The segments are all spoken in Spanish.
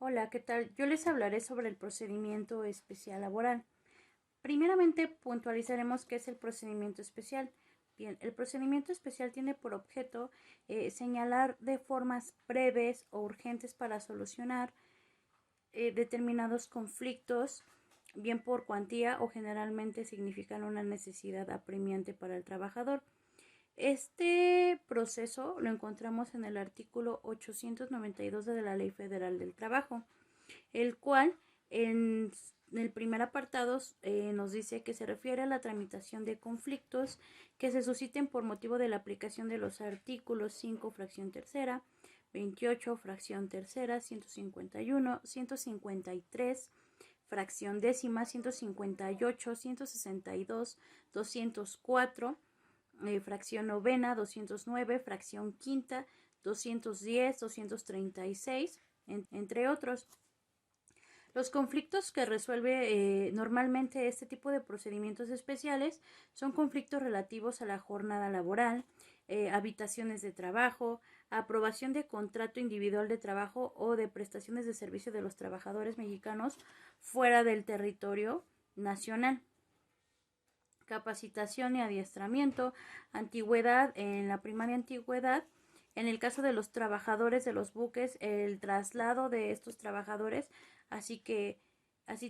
Hola, ¿qué tal? Yo les hablaré sobre el procedimiento especial laboral. Primeramente, puntualizaremos qué es el procedimiento especial. Bien, el procedimiento especial tiene por objeto señalar de formas breves o urgentes para solucionar determinados conflictos, bien por cuantía o generalmente significan una necesidad apremiante para el trabajador. Este proceso lo encontramos en el artículo 892 de la Ley Federal del Trabajo, el cual en el primer apartado nos dice que se refiere a la tramitación de conflictos que se susciten por motivo de la aplicación de los artículos 5, fracción tercera, 28, fracción tercera, 151, 153, fracción décima, 158, 162, 204, fracción novena, 209, fracción quinta, 210, 236, entre otros. Los conflictos que resuelve normalmente este tipo de procedimientos especiales son conflictos relativos a la jornada laboral, habitaciones de trabajo, aprobación de contrato individual de trabajo o de prestaciones de servicio de los trabajadores mexicanos fuera del territorio nacional, capacitación y adiestramiento, antigüedad, en la primaria antigüedad. En el caso de los trabajadores de los buques, el traslado de estos trabajadores, así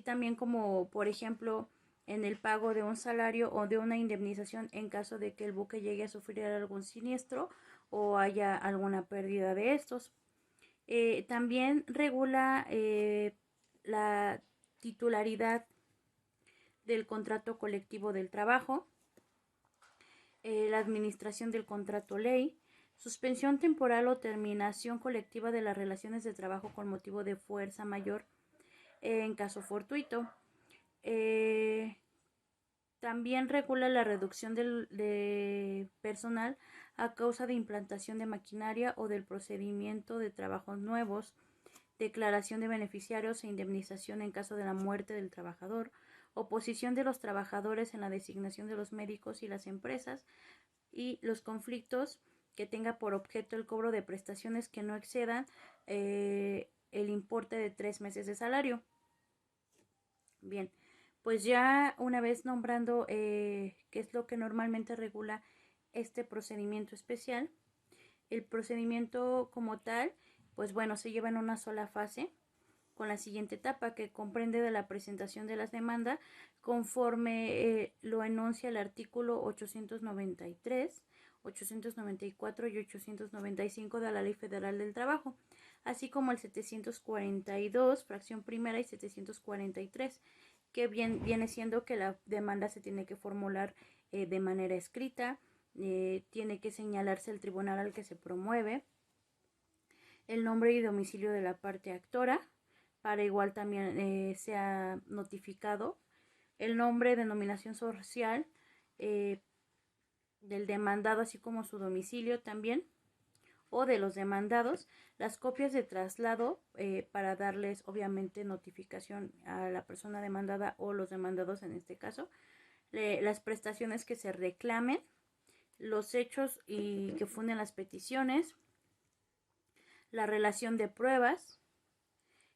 también como, por ejemplo, en el pago de un salario o de una indemnización en caso de que el buque llegue a sufrir algún siniestro o haya alguna pérdida de estos. También regula la titularidad del contrato colectivo del trabajo, la administración del contrato ley, suspensión temporal o terminación colectiva de las relaciones de trabajo con motivo de fuerza mayor en caso fortuito. Eh, También regula la reducción de personal a causa de implantación de maquinaria o del procedimiento de trabajos nuevos, declaración de beneficiarios e indemnización en caso de la muerte del trabajador, oposición de los trabajadores en la designación de los médicos y las empresas, y los conflictos que tenga por objeto el cobro de prestaciones que no excedan el importe de 3 meses de salario. Bien, pues ya una vez nombrando qué es lo que normalmente regula este procedimiento especial, el procedimiento como tal, pues bueno, se lleva en una sola fase con la siguiente etapa que comprende de la presentación de las demandas conforme lo enuncia el artículo 893, 894 y 895 de la Ley Federal del Trabajo, así como el 742, fracción primera y 743, que viene siendo que la demanda se tiene que formular de manera escrita, tiene que señalarse el tribunal al que se promueve, el nombre y domicilio de la parte actora, para igual también sea notificado, el nombre, denominación social del demandado, así como su domicilio también, o de los demandados, las copias de traslado para darles obviamente notificación a la persona demandada o los demandados en este caso, las prestaciones que se reclamen, los hechos y que funden las peticiones, la relación de pruebas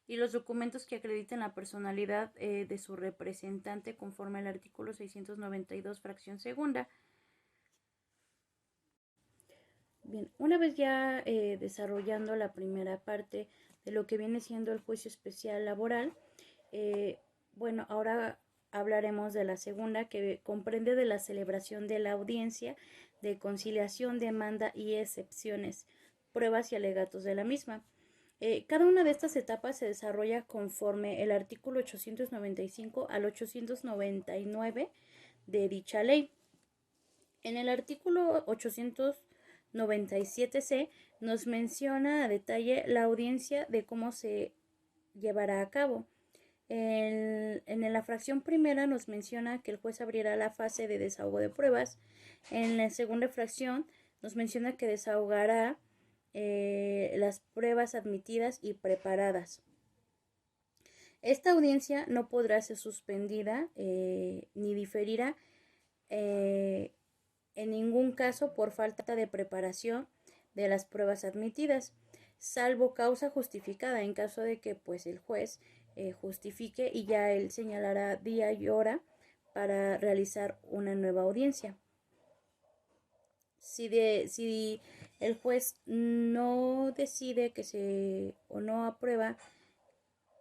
y los documentos que acrediten la personalidad de su representante conforme al artículo 692, fracción segunda. Bien, una vez ya desarrollando la primera parte de lo que viene siendo el juicio especial laboral, bueno, ahora hablaremos de la segunda, que comprende de la celebración de la audiencia de conciliación, demanda y excepciones, pruebas y alegatos de la misma. Cada una de estas etapas se desarrolla conforme el artículo 895 al 899 de dicha ley. En el artículo 897c nos menciona a detalle la audiencia de cómo se llevará a cabo. En la fracción primera nos menciona que el juez abrirá la fase de desahogo de pruebas. En la segunda fracción nos menciona que desahogará las pruebas admitidas y preparadas. Esta audiencia no podrá ser suspendida ni diferirá en ningún caso por falta de preparación de las pruebas admitidas. salvo causa justificada, en caso de que pues el juez justifique y ya él señalará día y hora para realizar una nueva audiencia. Si el juez no decide o no aprueba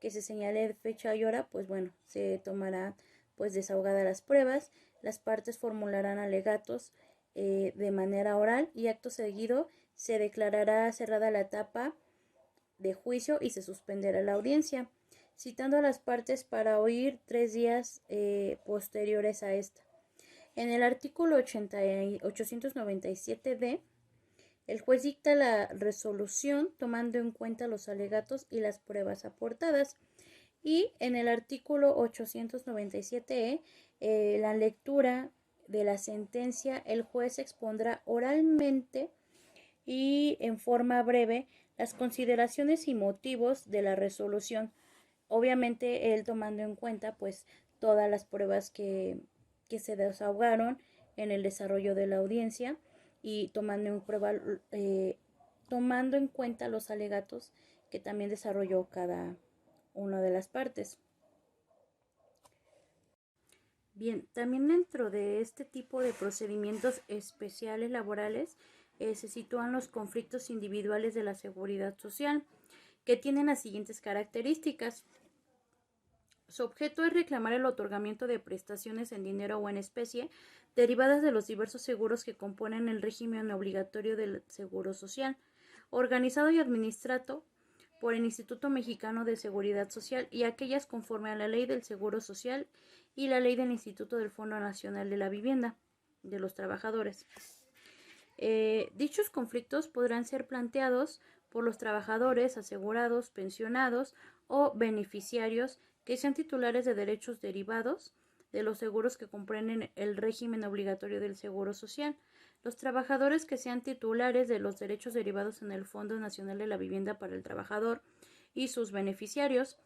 que se señale fecha y hora, pues bueno, se tomará pues desahogadas las pruebas, las partes formularán alegatos de manera oral y acto seguido se declarará cerrada la etapa de juicio y se suspenderá la audiencia, citando a las partes para oír 3 días posteriores a esta. En el artículo 897d, el juez dicta la resolución tomando en cuenta los alegatos y las pruebas aportadas. Y en el artículo 897e, la lectura de la sentencia, el juez expondrá oralmente y en forma breve las consideraciones y motivos de la resolución. Obviamente él tomando en cuenta pues todas las pruebas que se desahogaron en el desarrollo de la audiencia y tomando en cuenta los alegatos que también desarrolló cada una de las partes. Bien, también dentro de este tipo de procedimientos especiales laborales se sitúan los conflictos individuales de la seguridad social, que tienen las siguientes características. Su objeto es reclamar el otorgamiento de prestaciones en dinero o en especie derivadas de los diversos seguros que componen el régimen obligatorio del Seguro Social, organizado y administrado por el Instituto Mexicano de Seguridad Social y aquellas conforme a la Ley del Seguro Social y la Ley del Instituto del Fondo Nacional de la Vivienda de los Trabajadores. Dichos conflictos podrán ser planteados por los trabajadores, asegurados, pensionados o beneficiarios que sean titulares de derechos derivados de los seguros que comprenden el régimen obligatorio del Seguro Social, los trabajadores que sean titulares de los derechos derivados en el Fondo Nacional de la Vivienda para el Trabajador y sus beneficiarios,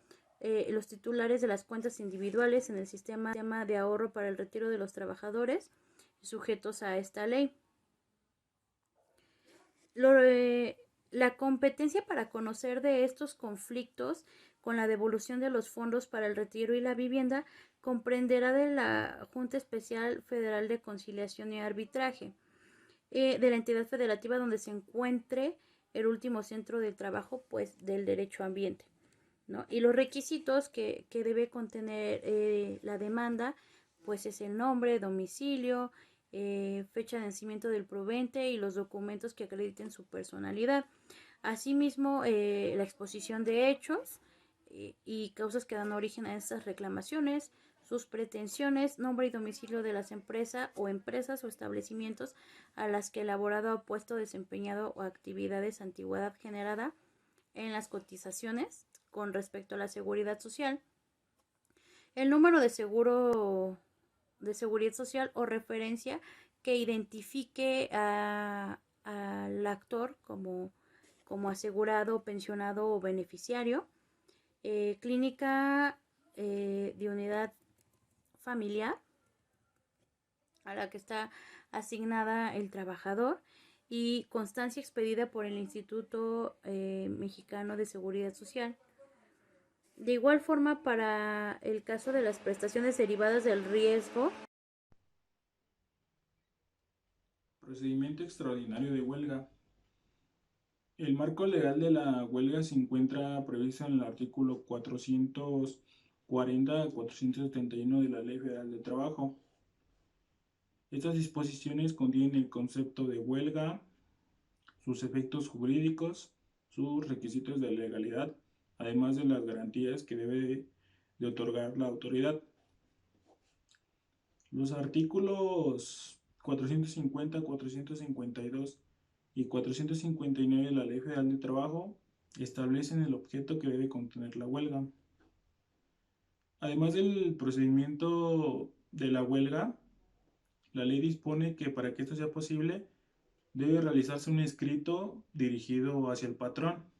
los titulares de las cuentas individuales en el sistema de ahorro para el retiro de los trabajadores sujetos a esta ley. La competencia para conocer de estos conflictos con la devolución de los fondos para el retiro y la vivienda comprenderá de la Junta Especial Federal de Conciliación y Arbitraje, de la entidad federativa donde se encuentre el último centro de trabajo pues del derecho ambiente, ¿no? Y los requisitos que debe contener la demanda pues es el nombre, domicilio, fecha de nacimiento del provente y los documentos que acrediten su personalidad. Asimismo, la exposición de hechos y causas que dan origen a estas reclamaciones, sus pretensiones, nombre y domicilio de las empresas o establecimientos a las que el laborado ha puesto, desempeñado o actividades antigüedad generada en las cotizaciones con respecto a la seguridad social, el número de seguro de seguridad social o referencia que identifique al actor como asegurado, pensionado o beneficiario, clínica de unidad familiar a la que está asignada el trabajador y constancia expedida por el Instituto Mexicano de Seguridad Social. De igual forma, para el caso de las prestaciones derivadas del riesgo. Procedimiento extraordinario de huelga. El marco legal de la huelga se encuentra previsto en el artículo 440 a 471 de la Ley Federal del Trabajo. Estas disposiciones contienen el concepto de huelga, sus efectos jurídicos, sus requisitos de legalidad, además de las garantías que debe de otorgar la autoridad. Los artículos 450, 452 y 459 de la Ley Federal de Trabajo establecen el objeto que debe contener la huelga. Además del procedimiento de la huelga, la ley dispone que para que esto sea posible debe realizarse un escrito dirigido hacia el patrón.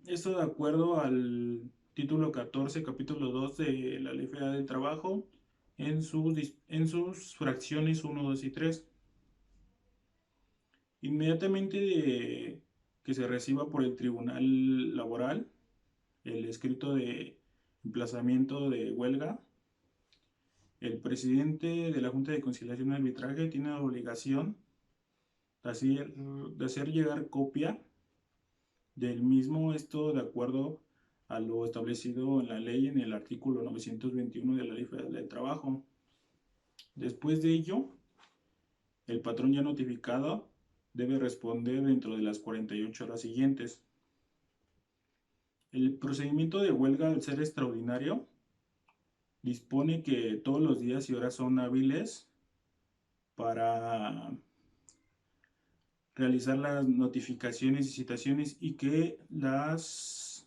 Esto de acuerdo al título 14, capítulo 2 de la Ley Federal del Trabajo en sus fracciones 1, 2 y 3. Inmediatamente que se reciba por el Tribunal Laboral el escrito de emplazamiento de huelga. El presidente de la Junta de Conciliación y Arbitraje tiene la obligación de hacer llegar copia del mismo, esto de acuerdo a lo establecido en la ley en el artículo 921 de la Ley Federal del Trabajo. Después de ello, el patrón ya notificado debe responder dentro de las 48 horas siguientes. El procedimiento de huelga, al ser extraordinario, dispone que todos los días y horas son hábiles para realizar las notificaciones y citaciones y que las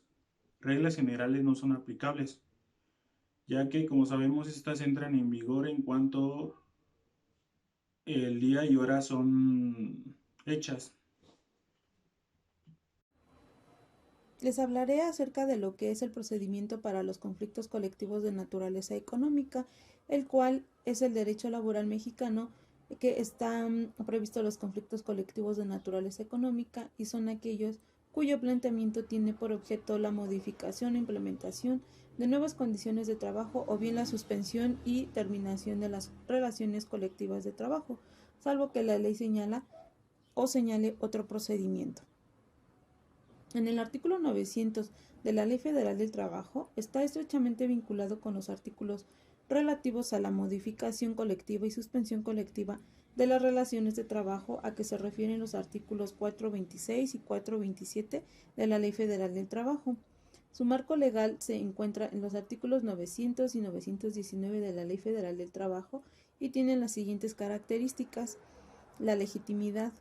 reglas generales no son aplicables, ya que, como sabemos, estas entran en vigor en cuanto el día y hora son hechas. Les hablaré acerca de lo que es el procedimiento para los conflictos colectivos de naturaleza económica, el cual es el derecho laboral mexicano que están previstos los conflictos colectivos de naturaleza económica y son aquellos cuyo planteamiento tiene por objeto la modificación o implementación de nuevas condiciones de trabajo o bien la suspensión y terminación de las relaciones colectivas de trabajo, salvo que la ley señale otro procedimiento. En el artículo 900 de la Ley Federal del Trabajo está estrechamente vinculado con los artículos relativos a la modificación colectiva y suspensión colectiva de las relaciones de trabajo a que se refieren los artículos 426 y 427 de la Ley Federal del Trabajo. Su marco legal se encuentra en los artículos 900 y 919 de la Ley Federal del Trabajo y tiene las siguientes características: la legitimidad.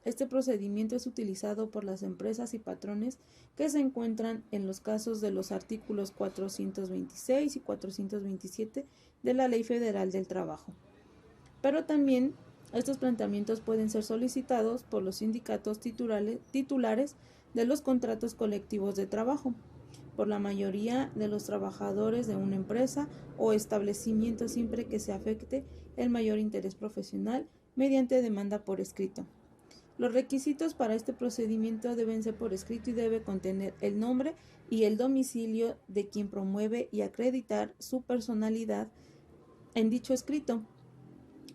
Este procedimiento es utilizado por las empresas y patrones que se encuentran en los casos de los artículos 426 y 427 de la Ley Federal del Trabajo. Pero también estos planteamientos pueden ser solicitados por los sindicatos titulares de los contratos colectivos de trabajo, por la mayoría de los trabajadores de una empresa o establecimiento siempre que se afecte el mayor interés profesional mediante demanda por escrito. Los requisitos para este procedimiento deben ser por escrito y debe contener el nombre y el domicilio de quien promueve y acreditar su personalidad en dicho escrito.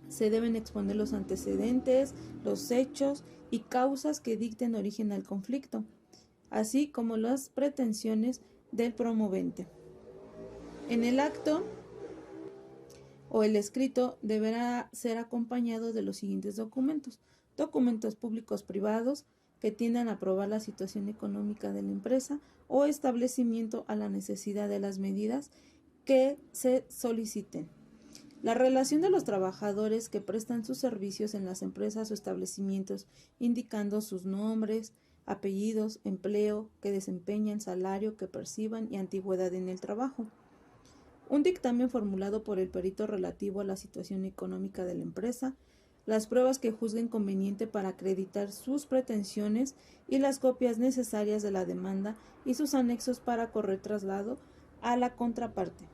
Se deben exponer los antecedentes, los hechos y causas que dicten origen al conflicto, así como las pretensiones del promovente. En el acto o el escrito deberá ser acompañado de los siguientes documentos: documentos públicos privados que tiendan a probar la situación económica de la empresa o establecimiento a la necesidad de las medidas que se soliciten. La relación de los trabajadores que prestan sus servicios en las empresas o establecimientos, indicando sus nombres, apellidos, empleo que desempeñan, salario que perciban y antigüedad en el trabajo. Un dictamen formulado por el perito relativo a la situación económica de la empresa, las pruebas que juzguen conveniente para acreditar sus pretensiones y las copias necesarias de la demanda y sus anexos para correr traslado a la contraparte.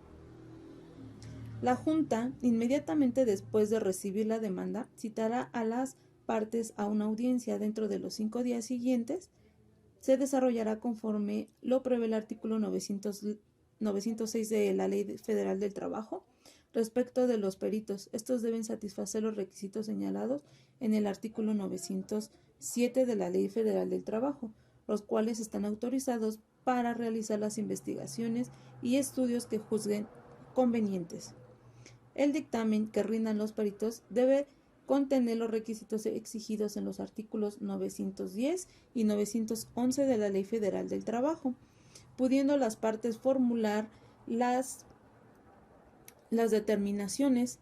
La Junta, inmediatamente después de recibir la demanda, citará a las partes a una audiencia dentro de los 5 días siguientes. Se desarrollará conforme lo prevé el artículo 906 de la Ley Federal del Trabajo. Respecto de los peritos, estos deben satisfacer los requisitos señalados en el artículo 907 de la Ley Federal del Trabajo, los cuales están autorizados para realizar las investigaciones y estudios que juzguen convenientes. El dictamen que rindan los peritos debe contener los requisitos exigidos en los artículos 910 y 911 de la Ley Federal del Trabajo, pudiendo las partes formular las determinaciones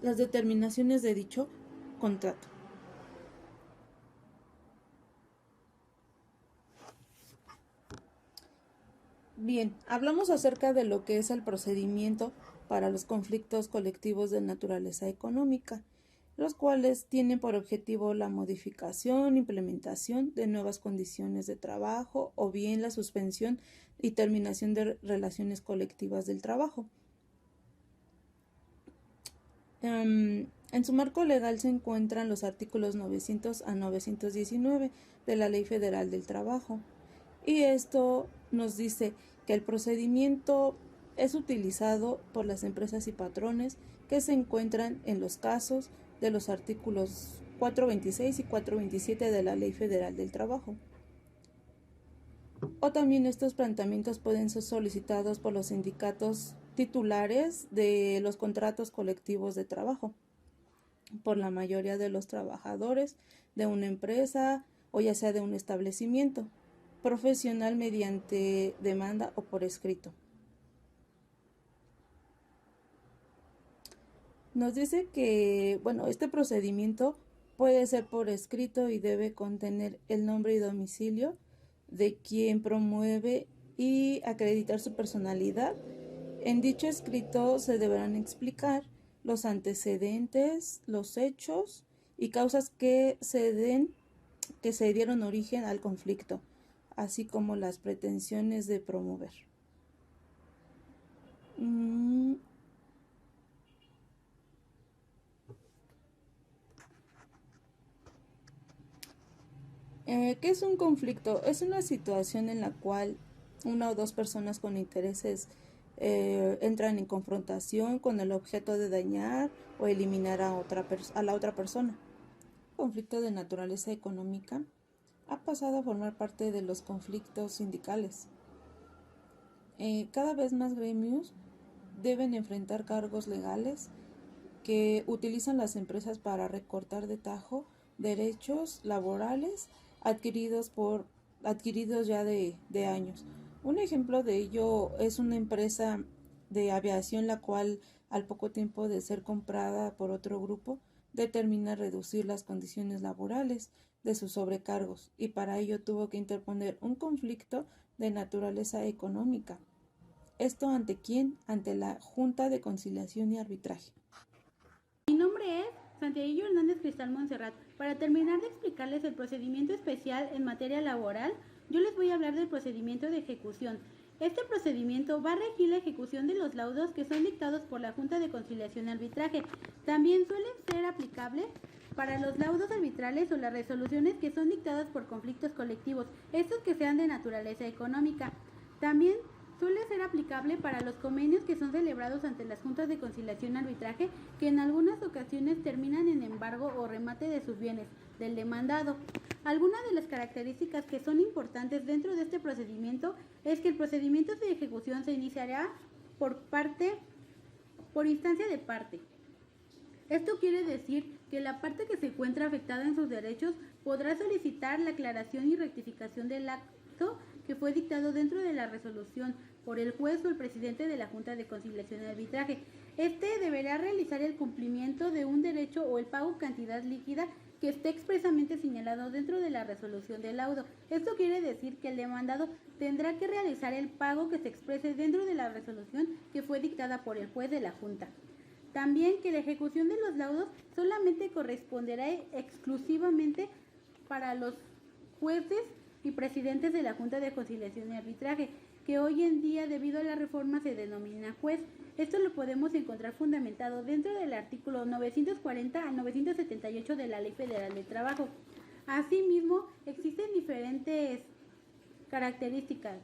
de dicho contrato. Bien, hablamos acerca de lo que es el procedimiento para los conflictos colectivos de naturaleza económica, los cuales tienen por objetivo la modificación, implementación de nuevas condiciones de trabajo o bien la suspensión y terminación de relaciones colectivas del trabajo. En su marco legal se encuentran los artículos 900 a 919 de la Ley Federal del Trabajo. Y esto nos dice que el procedimiento es utilizado por las empresas y patrones que se encuentran en los casos de los artículos 426 y 427 de la Ley Federal del Trabajo. O también estos planteamientos pueden ser solicitados por los sindicatos titulares de los contratos colectivos de trabajo, por la mayoría de los trabajadores de una empresa o ya sea de un establecimiento profesional mediante demanda o por escrito. Nos dice que, este procedimiento puede ser por escrito y debe contener el nombre y domicilio de quien promueve y acreditar su personalidad. En dicho escrito se deberán explicar los antecedentes, los hechos y causas que se dieron origen al conflicto, así como las pretensiones de promover. ¿Qué es un conflicto? Es una situación en la cual una o dos personas con intereses entran en confrontación con el objeto de dañar o eliminar a la otra persona. El conflicto de naturaleza económica ha pasado a formar parte de los conflictos sindicales. Cada vez más gremios deben enfrentar cargos legales que utilizan las empresas para recortar de tajo derechos laborales adquiridos ya de años. Un ejemplo de ello es una empresa de aviación la cual al poco tiempo de ser comprada por otro grupo determina reducir las condiciones laborales de sus sobrecargos y para ello tuvo que interponer un conflicto de naturaleza económica. ¿Esto ante quién? Ante la Junta de Conciliación y Arbitraje. Mi nombre es Santiago Hernández Cristal Montserrat. Para terminar de explicarles el procedimiento especial en materia laboral, yo les voy a hablar del procedimiento de ejecución. Este procedimiento va a regir la ejecución de los laudos que son dictados por la Junta de Conciliación y Arbitraje. También suelen ser aplicables para los laudos arbitrales o las resoluciones que son dictadas por conflictos colectivos, estos que sean de naturaleza económica. También suele ser aplicable para los convenios que son celebrados ante las juntas de conciliación y arbitraje, que en algunas ocasiones terminan en embargo o remate de sus bienes del demandado. Algunas de las características que son importantes dentro de este procedimiento es que el procedimiento de ejecución se iniciará por instancia de parte. Esto quiere decir que la parte que se encuentra afectada en sus derechos podrá solicitar la aclaración y rectificación del acto que fue dictado dentro de la resolución por el juez o el presidente de la Junta de Conciliación y Arbitraje. Este deberá realizar el cumplimiento de un derecho o el pago cantidad líquida que esté expresamente señalado dentro de la resolución del laudo. Esto quiere decir que el demandado tendrá que realizar el pago que se exprese dentro de la resolución que fue dictada por el juez de la Junta. También que la ejecución de los laudos solamente corresponderá exclusivamente para los jueces y presidentes de la Junta de Conciliación y Arbitraje, que hoy en día debido a la reforma se denomina juez. Esto lo podemos encontrar fundamentado dentro del artículo 940 a 978 de la Ley Federal del Trabajo. Asimismo, existen diferentes características,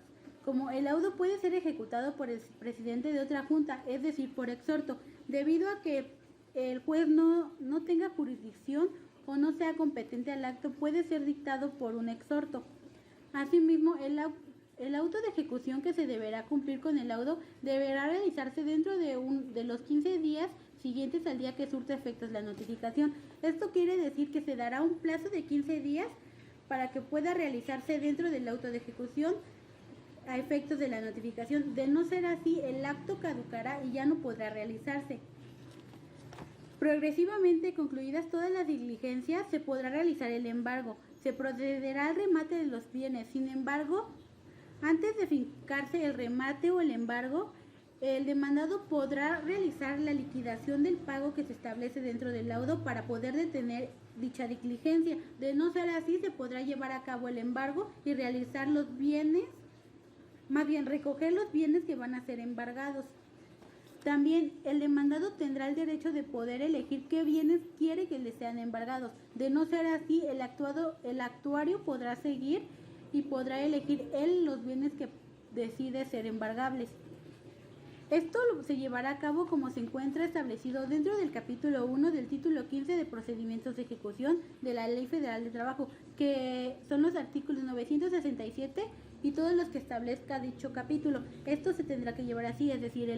como el laudo puede ser ejecutado por el presidente de otra junta, es decir, por exhorto, debido a que el juez no tenga jurisdicción o no sea competente al acto, puede ser dictado por un exhorto. Asimismo, el auto de ejecución que se deberá cumplir con el laudo deberá realizarse dentro de los 15 días siguientes al día que surte efectos la notificación. Esto quiere decir que se dará un plazo de 15 días para que pueda realizarse dentro del auto de ejecución a efectos de la notificación. De no ser así, el acto caducará y ya no podrá realizarse. Progresivamente concluidas todas las diligencias, se podrá realizar el embargo. Se procederá al remate de los bienes. Sin embargo, antes de fincarse el remate o el embargo, el demandado podrá realizar la liquidación del pago que se establece dentro del laudo para poder detener dicha diligencia. De no ser así, se podrá llevar a cabo el embargo y realizar los bienes, más bien recoger los bienes que van a ser embargados. También el demandado tendrá el derecho de poder elegir qué bienes quiere que le sean embargados. De no ser así, el actuario podrá seguir y podrá elegir él los bienes que decide ser embargables. Esto se llevará a cabo como se encuentra establecido dentro del capítulo 1 del título 15 de procedimientos de ejecución de la Ley Federal de Trabajo, que son los artículos 967 y todos los que establezca dicho capítulo. Esto se tendrá que llevar así, es decir,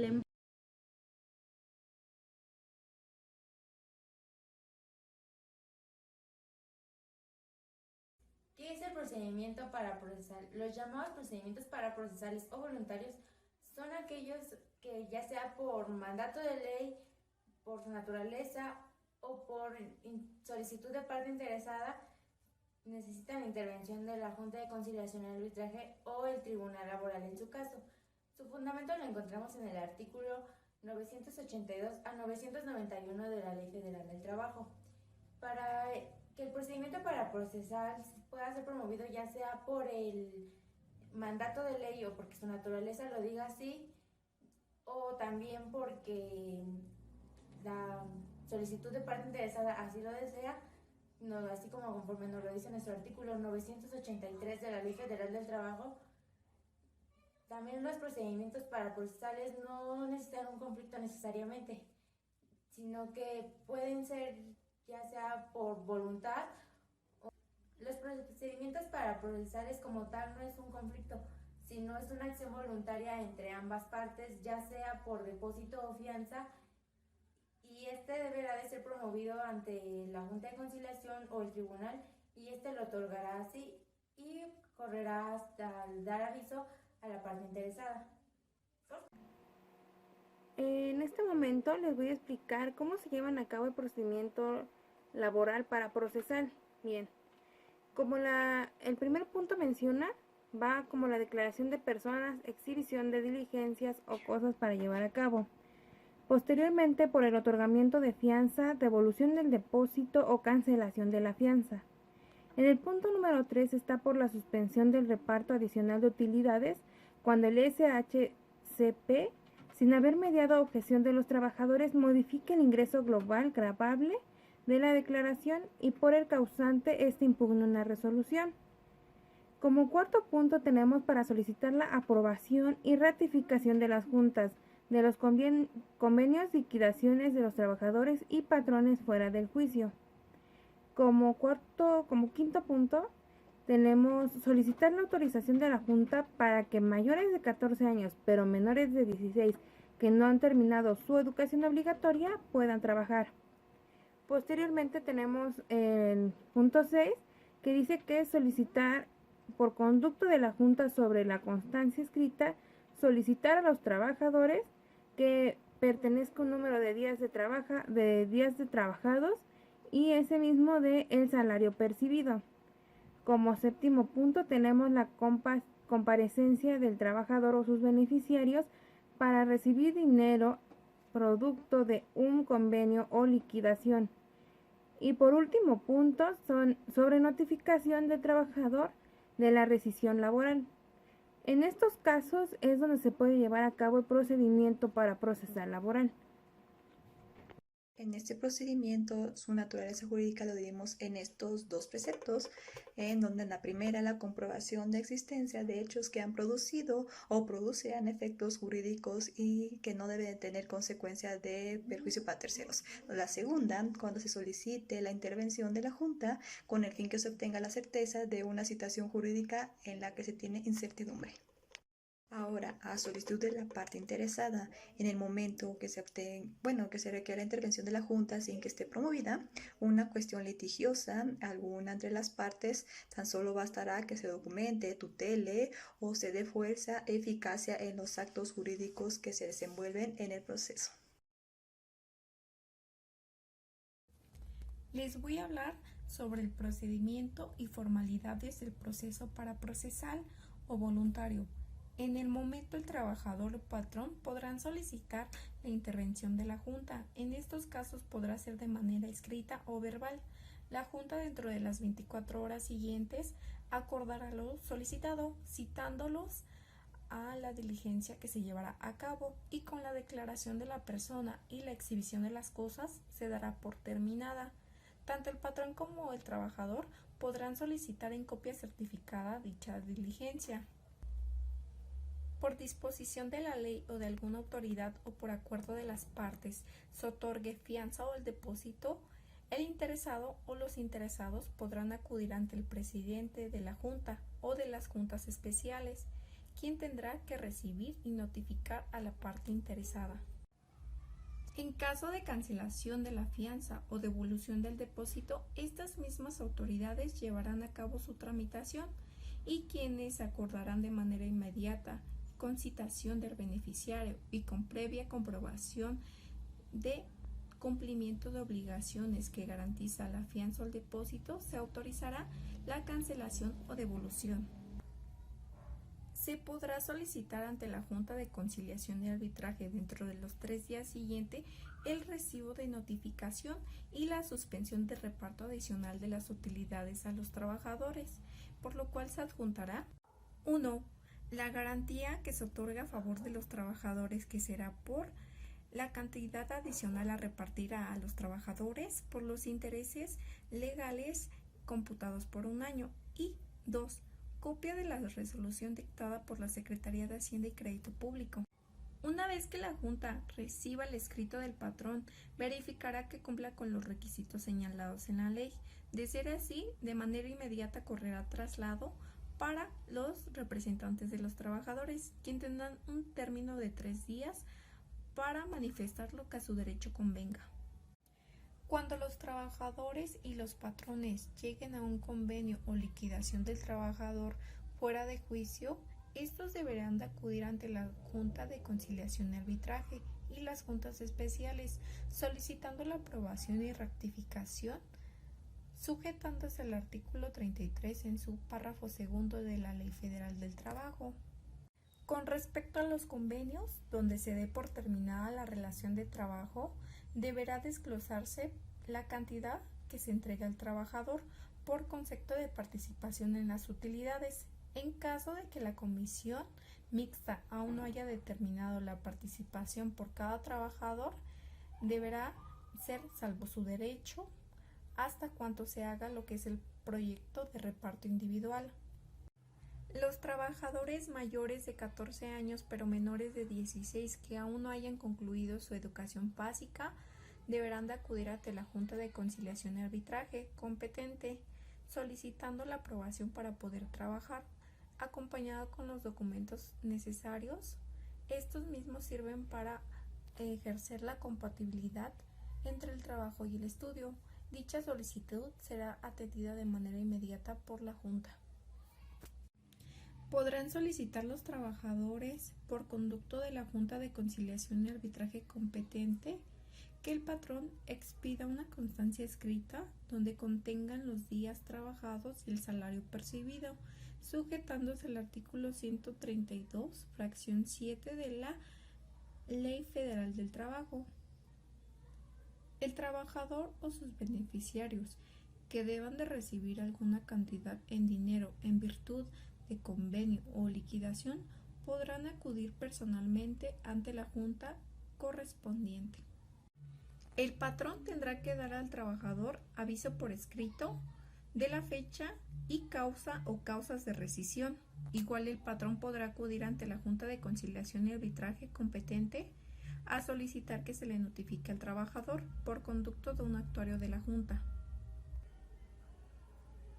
¿Qué es el procedimiento para procesar? Los llamados procedimientos para procesales o voluntarios son aquellos que ya sea por mandato de ley, por su naturaleza o por solicitud de parte interesada, necesitan la intervención de la Junta de Conciliación y Arbitraje o el Tribunal Laboral en su caso. Su fundamento lo encontramos en el artículo 982 a 991 de la Ley Federal del Trabajo. Para que el procedimiento para procesar pueda ser promovido ya sea por el mandato de ley o porque su naturaleza lo diga así, o también porque la solicitud de parte interesada así lo desea, así como conforme nos lo dice nuestro artículo 983 de la Ley Federal del Trabajo. También los procedimientos para procesales no necesitan un conflicto necesariamente, sino que pueden ser ya sea por voluntad. Los procedimientos para procesales como tal no es un conflicto, sino es una acción voluntaria entre ambas partes, ya sea por depósito o fianza, y este deberá de ser promovido ante la Junta de Conciliación o el tribunal, y este lo otorgará así y correrá hasta dar aviso a la parte interesada. En este momento les voy a explicar cómo se llevan a cabo el procedimiento laboral para procesar. Bien, como el primer punto menciona, va como la declaración de personas, exhibición de diligencias o cosas para llevar a cabo. Posteriormente, por el otorgamiento de fianza, devolución del depósito o cancelación de la fianza. En el punto número 3 está por la suspensión del reparto adicional de utilidades cuando el SHCP, sin haber mediado objeción de los trabajadores, modifique el ingreso global gravable de la declaración y por el causante impugne una resolución. Como cuarto punto tenemos para solicitar la aprobación y ratificación de las juntas de los convenios, liquidaciones de los trabajadores y patrones fuera del juicio. Como quinto punto tenemos solicitar la autorización de la Junta para que mayores de 14 años pero menores de 16 que no han terminado su educación obligatoria puedan trabajar. Posteriormente tenemos el punto 6 que dice que solicitar por conducto de la Junta sobre la constancia escrita, solicitar a los trabajadores que pertenezca un número de días de trabajados y ese mismo de el salario percibido. Como séptimo punto tenemos la comparecencia del trabajador o sus beneficiarios para recibir dinero producto de un convenio o liquidación. Y por último punto son sobre notificación del trabajador de la rescisión laboral. En estos casos es donde se puede llevar a cabo el procedimiento para procesar laboral. En este procedimiento, su naturaleza jurídica lo dividimos en estos dos preceptos, en donde en la primera la comprobación de existencia de hechos que han producido o producean efectos jurídicos y que no deben tener consecuencias de perjuicio para terceros. La segunda, cuando se solicite la intervención de la Junta con el fin que se obtenga la certeza de una situación jurídica en la que se tiene incertidumbre. Ahora, a solicitud de la parte interesada, en el momento que se requiere la intervención de la Junta sin que esté promovida una cuestión litigiosa, alguna entre las partes, tan solo bastará que se documente, tutele o se dé fuerza e eficacia en los actos jurídicos que se desenvuelven en el proceso. Les voy a hablar sobre el procedimiento y formalidades del proceso para procesal o voluntario. En el momento el trabajador o patrón podrán solicitar la intervención de la Junta. En estos casos podrá ser de manera escrita o verbal. La Junta dentro de las 24 horas siguientes acordará lo solicitado, citándolos a la diligencia que se llevará a cabo y con la declaración de la persona y la exhibición de las cosas se dará por terminada. Tanto el patrón como el trabajador podrán solicitar en copia certificada dicha diligencia. Por disposición de la ley o de alguna autoridad o por acuerdo de las partes, se otorgue fianza o el depósito, el interesado o los interesados podrán acudir ante el presidente de la Junta o de las juntas especiales, quien tendrá que recibir y notificar a la parte interesada. En caso de cancelación de la fianza o devolución del depósito, estas mismas autoridades llevarán a cabo su tramitación y quienes acordarán de manera inmediata, con citación del beneficiario y con previa comprobación de cumplimiento de obligaciones que garantiza la fianza o el depósito, se autorizará la cancelación o devolución. Se podrá solicitar ante la Junta de Conciliación y Arbitraje dentro de los 3 días siguientes el recibo de notificación y la suspensión de reparto adicional de las utilidades a los trabajadores, por lo cual se adjuntará 1. La garantía que se otorga a favor de los trabajadores, que será por la cantidad adicional a repartir a los trabajadores por los intereses legales computados por un año, y 2. Copia de la resolución dictada por la Secretaría de Hacienda y Crédito Público. Una vez que la Junta reciba el escrito del patrón, verificará que cumpla con los requisitos señalados en la ley. De ser así, de manera inmediata correrá traslado para los representantes de los trabajadores, quienes tendrán un término de 3 días para manifestar lo que a su derecho convenga. Cuando los trabajadores y los patrones lleguen a un convenio o liquidación del trabajador fuera de juicio, estos deberán de acudir ante la Junta de Conciliación y Arbitraje y las juntas especiales, solicitando la aprobación y rectificación, sujetándose al artículo 33 en su párrafo segundo de la Ley Federal del Trabajo. Con respecto a los convenios, donde se dé por terminada la relación de trabajo, deberá desglosarse la cantidad que se entrega al trabajador por concepto de participación en las utilidades. En caso de que la comisión mixta aún no haya determinado la participación por cada trabajador, deberá ser, salvo su derecho, hasta cuanto se haga lo que es el proyecto de reparto individual. Los trabajadores mayores de 14 años pero menores de 16 que aún no hayan concluido su educación básica deberán de acudir ante la Junta de Conciliación y Arbitraje competente, solicitando la aprobación para poder trabajar, acompañado con los documentos necesarios. Estos mismos sirven para ejercer la compatibilidad entre el trabajo y el estudio. Dicha solicitud será atendida de manera inmediata por la Junta. Podrán solicitar los trabajadores, por conducto de la Junta de Conciliación y Arbitraje competente, que el patrón expida una constancia escrita donde contengan los días trabajados y el salario percibido, sujetándose al artículo 132, fracción 7 de la Ley Federal del Trabajo. El trabajador o sus beneficiarios que deban de recibir alguna cantidad en dinero en virtud de convenio o liquidación podrán acudir personalmente ante la Junta correspondiente. El patrón tendrá que dar al trabajador aviso por escrito de la fecha y causa o causas de rescisión. Igual el patrón podrá acudir ante la Junta de Conciliación y Arbitraje competente a solicitar que se le notifique al trabajador por conducto de un actuario de la Junta.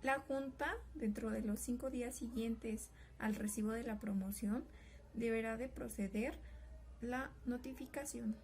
La Junta, dentro de los 5 días siguientes al recibo de la promoción, deberá de proceder la notificación.